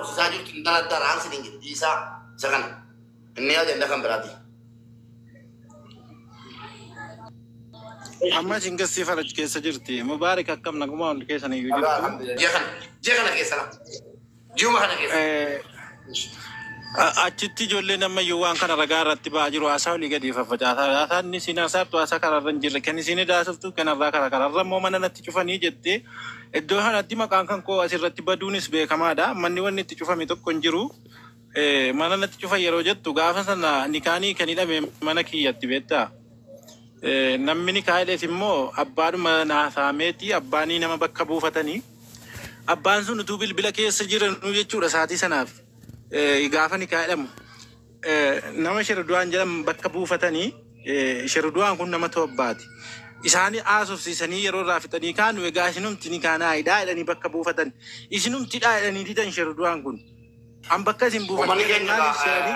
ساجو تندرا دران سنين إيسا سكان إني أجا عندكم برادي أما جنگ سفر كيسة جرتي مبارك أكم نقوم عند كيسة نيجي جيخنا كيسة جيوما خنا كيسة أشتي جولي نما يوان كنا رجال رتبة أجرو أساولي قدي ففجأة هذا نسينا سبت وأسا كنا رنجر كني سيني داسفتو كنا راكا كنا رمو منا نتشوفني جدي الدوها نتي ما كان كو أسير رتبة دونس بكما دا مني وني تشوفه ميتو كنجرو منا نتشوفه يروجت تجافا سنا نكاني كنيدا منا كي يتبيتا نمني كايلة ثمو أبان ما ناسامتي أباني نما بكبو فتني أبان سو نتوبيل بلا كي سجير نوجي چورا ساتي سناف إغافني كايلم نما شردوان جلم بكبو فتني شردوان كن نما توباتي إساني آسوف سيساني يرو رافتني كانوا إغاشنهم تني كانا إدا إلاني بكبو فتن إسنهم تدا إلاني تدن شردوان كن أم بكا سنبو فتني نالي سياني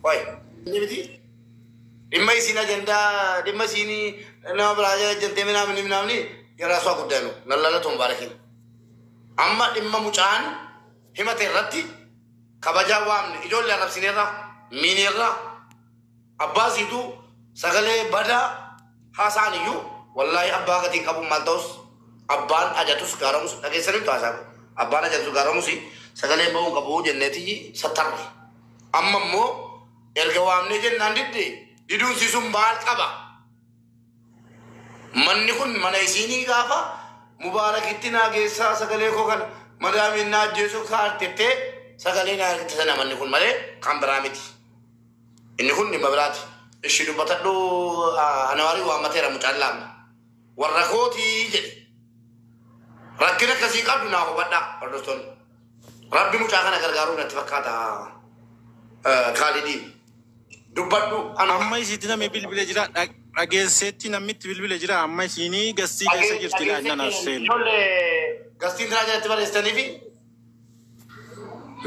كوي نبتي إما يسينا جندا إما سيني أنا براجع جنتي منامني يرى سوا كدانو نلالا توم باركين أما إما مجان هما ترتي كباجا وام إجول لنا سينيرا مينيرا أباز يدو سغلي بدا حسانيو والله أبا كتي كابو مالتوس أبان أجاتوس كارموس لكن سنين تواسا أبان أجاتوس كارموسي سغلي بون كابو جنتي ستار أما مو إرجوام نيجن ناندي didun sisum baal qaba manni kun mana isini gafa mubarak ittina geessa sagale ko kan madami na jesu khartete sagale na tsana manni kun male kambaramiti inni kun ni mabrati ishidu bataddo anawari wa matera mutallam warakoti je rakkina kasi qabdu na ko badda ordoston rabbi mutakana gargaru na tafakata khalidi dubbaddu amma isitina me bilbile jira agesetti namit bilbile jira amma isini gasti kesa jirti la nana sen jolle gasti draja tibarestani fi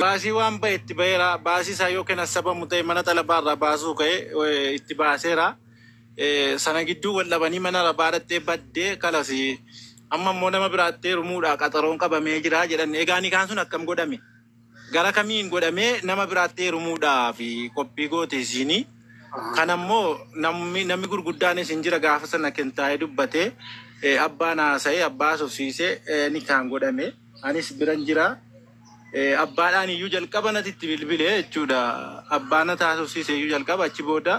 basi wan ba ittibera basi sayo kena sabab mutay mana talaba basu kay ittibasera sana giddu walla bani mana rabaratte badde kalasi amma monama biratte rumuda qataron qabame jira jedhan egani kan sun akkam godame gara kamiin godhame nama biraatee rumuudhaa fi qophii goote isini kanammoo namni gurguddaan isin jira gaafa sana kentaa'ee dubbate abbaan haasa'ee abbaa sofsiisee ni kan godhame anis biran jira abbaadhaan iyyuu jalqaba natitti bilbilee jechuudha abbaan taasofsiisee iyyuu jalqaba achi booda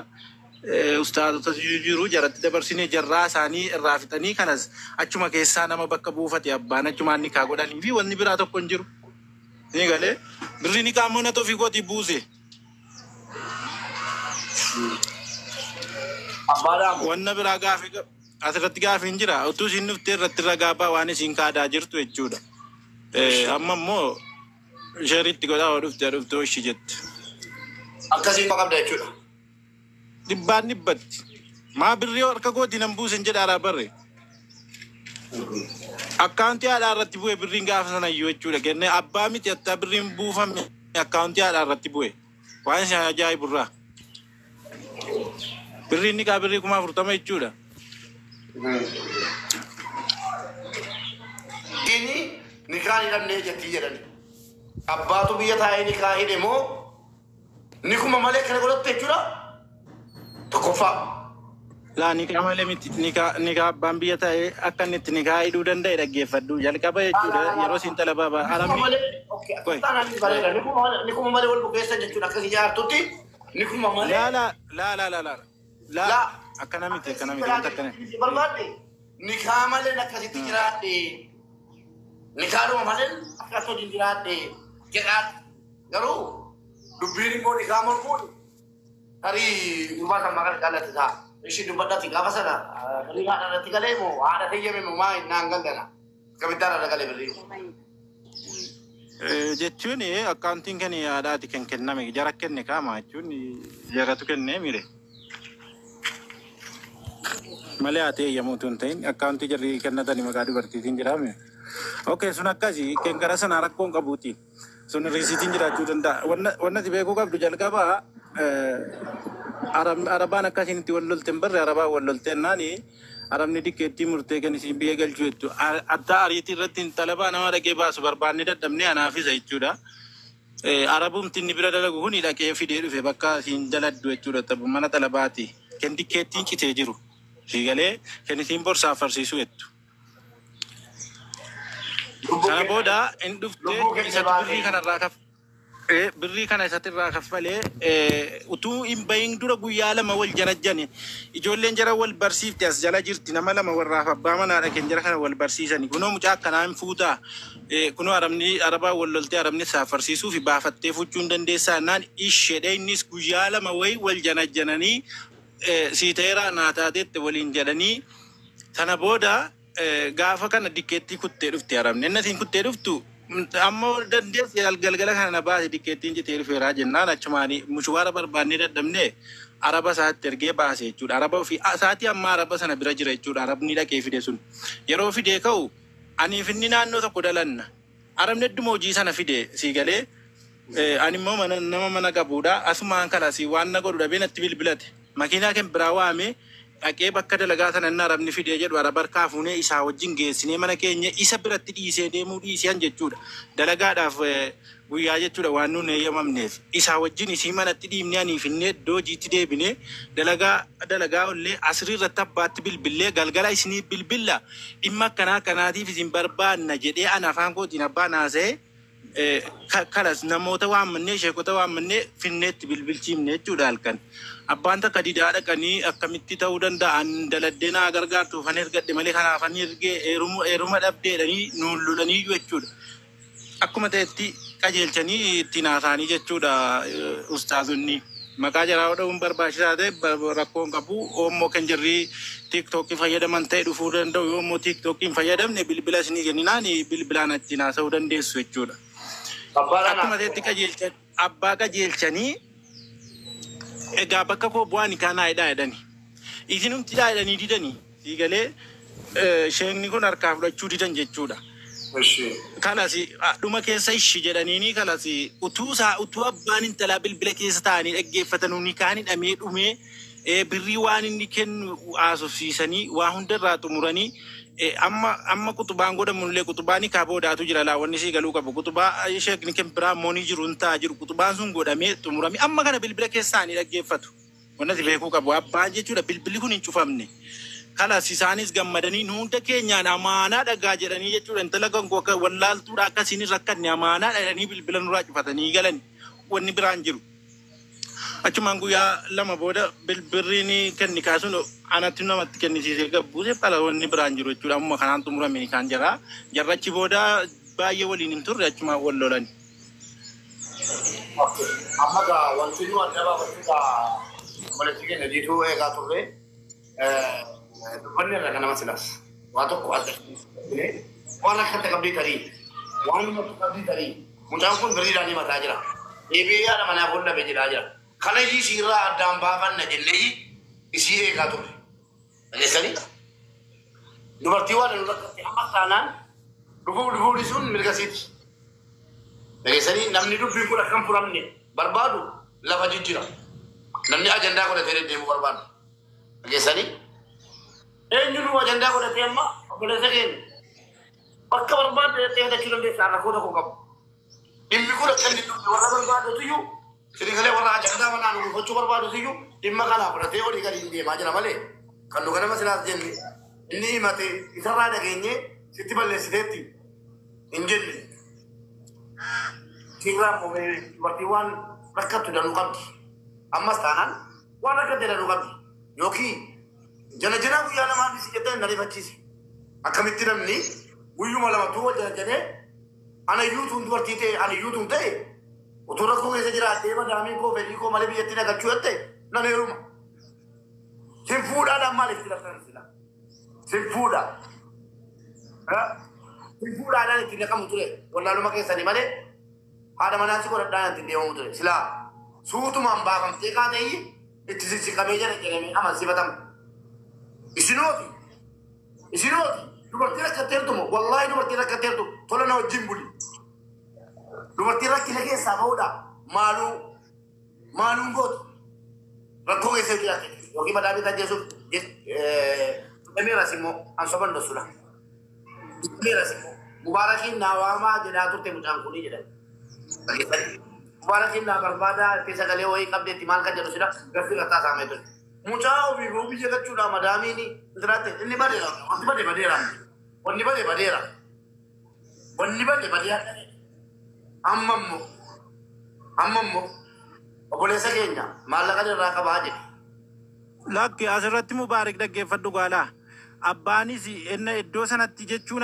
ustaadota jiru jaratti dabarsinee jarraa isaanii irraa fixanii kanas achuma keessaa nama bakka buufate abbaan achumaan ni kaa godhanii fi wanni biraa tokko hin jiru. Ni gale birrini kaamuna to fikoti buuse abada wanna bira gaafi asirratti gaafi injira utuu isin nuftee irratti ragaabaa waan isin kaadaa jirtu jechuudha amma immoo shariitti godhaa dhuftee ishii jette akkasiin qabda jechuudha dhibbaan dhibbatti maa birrii harka gooti nan buusen jedhaa barre akkaunti haadha irratti bu'e birriin gaafa sana iyyuu jechuudha kenne abbaa miti attaa birriin buufame akkaunti haadha irratti bu'e waan isaan ajaa'iburraa birriin ni kaa birrii 40,000 jechuudha. Ini nikaan hidhamnee jettii jedhani abbaatu biyya taa'ee nikaa hidhe moo nikuma malee kana godhatte jechuudha tokkoffaa. La nikah malee miti nikah bambiya tae akan niti nikah idu dan day dhaggeeffadhu jalqaba jechuudha yeroo sin talaba alamni nikuma malee wal bukeessa jechuudha akkasii jaartutti nikuma malee la akkana miti akkana barbaadde nikah malee akkasitti jiraadhe nikaadhuma malee akkasuma jiraadhe jedhaa garuu dubbiin immoo nikah mormuun tarii gurbaa kan maqaan qal'ate ta'a. Ishi dubbadhaati gaafa sana riiraa irratti galee moo haadha fayyame moo maa innaan galdana kabiddaan irra galee birrii. Jechuun akkauntiin kan yaadaati kan kenname jara kenne kaama jechuun jaratu kennee mire. Malee haa ta'e yemmuu tun ta'in akkauntii jarri kennatanii maqaa dubartiitiin jiraame. Okay sun akkasii kan gara sana rakkoon qabuutiin sun riisiitiin jiraachuu danda'a. Wanna si beekuu qabdu jalqabaa arabaan akkasitti wal lolteen barre arabaa wal lolteen naani arabni dikeetti murtee kan isin biyya galchuu jettu adda ariitii irratti talabaa nama dhaqee baasu barbaanne dadhabnee anaafisa jechuudha. Arabumti inni bira dalagu kuni dhaqee fidee dhufe bakka isin daladdu jechuudha mana talabaati kan dikeettiin citee jiru siigalee kan isin borsaa farsiisu jettu. Sana booda in dhufte isa birrii kanarraa kaf birrii kana isatti irraa kaffalee utuu hin bahin dura guyyaa lama wal janajjane ijoolleen jara wal barsiifte as jala jirti nama lama warraaf abbaa manaadha kan jara kana wal barsiisani kunoo mucaa akkanaa hin fuutaa kunoo arabaa wal loltee arabni saafarsiisuu fi baafattee fuchuu hin dandeessaa naan ishedha innis guyyaa lama wayi wal janajjananii siiteeraa naataateette waliin jedhanii sana booda gaafa kana dikeettii kuttee dhufte arabni innatiin kuttee dhuftu amma dandeessi galgala kana baase dikeettiin jitee dhufeeraa jennaan achumaanii mushuwaara barbaannee dadhabne araba isaatti ergee baase jechuudha. Araba ofii isaatii amma araba sana bira jira jechuudha. Arabni dhaqee fide sun yeroo fidee ka'u aniif inni naannoo tokko dalanna arabni hedduma hojii sana fide sii galee ani immoo nama mana qabuudha asumaan kalasii waan na godhu dhabee natti bilbilate makiinaa kan biraa waame dhaqee bakka dalagaa sana inni arabni fidee jedhu araba harkaa fuunee isaa wajjin geessinee mana keenya isa biratti dhiisee deemuu dhiisiyan jechuudha. Dalagaadhaaf guyyaa jechuudha waan nuun eeyyamamneef isaa wajjin isii manatti dhiibnee aniif innee iddoo hojiitti deebinee dalagaa ollee asirratti abbaatti bilbillee galgala isinii bilbilla dhimma akkanaatiif isin barbaanna jedhee ana afaan kootiin abbaa naasee kalas namoota waammannee sheekota waammannee finneetti bilbilchiifne jechuudha halkan. Abbaan takka didaa dhaqanii akkamitti ta'uu danda'an daladdee naa gargaartuuf ani ergadhe malee kanaaf ani ergee eeruma dhabdeedhanii nuun lolanii jechuudha. Akkuma ta'etti qajeelchanii itti naasaanii jechuudha ustaazonni. Maqaa jaraa dhabuun barbaachisaa ta'e rakkoon qabu oommoo kan jirri tiiktookii fayyadaman ta'e dhufuu danda'u yoommoo tiiktookiin fayyadamne bilbila isinii kenninaan bilbilaan itti naasa'uu dandeessu jechuudha. Akkuma ta'etti abbaa qajeelchanii egaa bakka koo bu'aan kanaa jedhani isinumti jedhanii didanii siigalee sheekni kun harkaa fudhachuu didan jechuudha. Kalasi dhuma keessa ishi jedhaniini kalasi utuu abbaan intalaa bilbila keessa ta'anii dhaggeeffatanii ni kaanii dhamee dhumee birrii waan inni kennu haasofsiisanii waa hundarraa xumuranii amma kutubaan godhamullee kutubaani kaaboodaatu jira laawwanni sii galuu qabu kutubaa sheekni kan biraa moonii jiru hin ta'a jiru kutubaan sun godhamee xumuramee amma kana bilbila keessaanii dhaggeeffatu wannati beekuu qabu abbaan jechuudha bilbilli kun hin cufamne kalas isaanis gammadanii hunda keenyaan amaanaa dhagaa jedhanii jechuudha intala gangoo akka wallaaltuudha akkasiin rakkanne amaanaa dhadhanii bilbila nurraa cufatanii galani wanni biraan jiru. Achumaan guyyaa lama booda bilbirriin kenni kaasuun anatti namatti kennisiisee gabbuuse pala wanni biraan jiru jechuudha amma kanaan xumurame kan jarrachi booda baay'ee waliin hin turre achumaan wal lolani. Amma gaa wanti nu adda baafachuudha walitti keenya jiituu eegaa turre dubbanni irra kanama silaas waa tokko adda waan akkatti qabdii tarii waan namatti qabdii tarii mucaan kun birriidhaan himataa jira deebi'ee yaada manaa booda beejiraa jira. Kana isiirraa addaan baafanna jennee isii eegaa turre. Dhageessanii dubartii waan nu rakkatti amma taanaan dhufuun sun mirgasiiti. Dhageessanii namni dubbii kun akkam furamne barbaadu lafa jijjira. Namni ajandaa godhatee deemuu barbaadu. Dhageessanii eenyuun ajandaa godhatee amma obboleessa keenya bakka barbaadu jettee fudhachuu dandeessaa rakkoo tokko qabu. Dhimmi kun akka inni dubbii warra barbaadutu iyyuu sirikalee warra ajandaa manaan uffachuu barbaadu iyyuu dhimma kanaa fudhatee olii gadi deemaa jira malee kan nu ganama silaas jenne inni himate isarraa dhageenye sitti balleessiteetti hin jenne. Siirraa dubartii waan rakkattu danuu qabdi. Ammas taanaan waan rakkatte danuu qabdi. Yookiin jana guyyaa lamaan bisi jettee hin ariifachiisi. Akkamitti namni guyyuma lamatuu wal janajjanee ana iyyuutuun dubartii ta'e ana iyyuutuun ta'e utuu rakkoo keessa jiraatee madaamii koo fedhii koo malee biyyattii nagachuu jette nan heeruma. Sin fuudhaadhaan maaliif filatan sila? Sin fuudha. Sin fuudhaadhaan itti naqamu ture wallaaluma keessanii malee haadha manaa si godhadhaan itti deemamu ture. Silaa suutumaan baafamtee kaatee itti sissiqamee jala jedhamee amansiifatamu. Isinooti dubartii rakkatteertu moo wallaahi dubartii rakkatteertu tola na wajjin buli. Dubartii rakkina keessaa ba'uudha maaluun gootu rakkoo keessa jiraate yookiin madaamii tajjeessuuf Emira Simo, Ansoban Dosula. Emira Simo, Mubarakin Nawama, Genatu Temujankuni. Mubarakin Nabarbada, Pisagaleo, Kabde Timanka Jerusida, Gafila Tasameton. Muchao, we will be a Chula Madamini, anybody, anybody Badera, anybody Badera, anybody Badera, Amamo, Obolesa Kenya, Malaka Rakabaji. Lakki asirratti mubaarak dhaggeeffadhu gaala. Abbaanis inni iddoo sanatti jechuun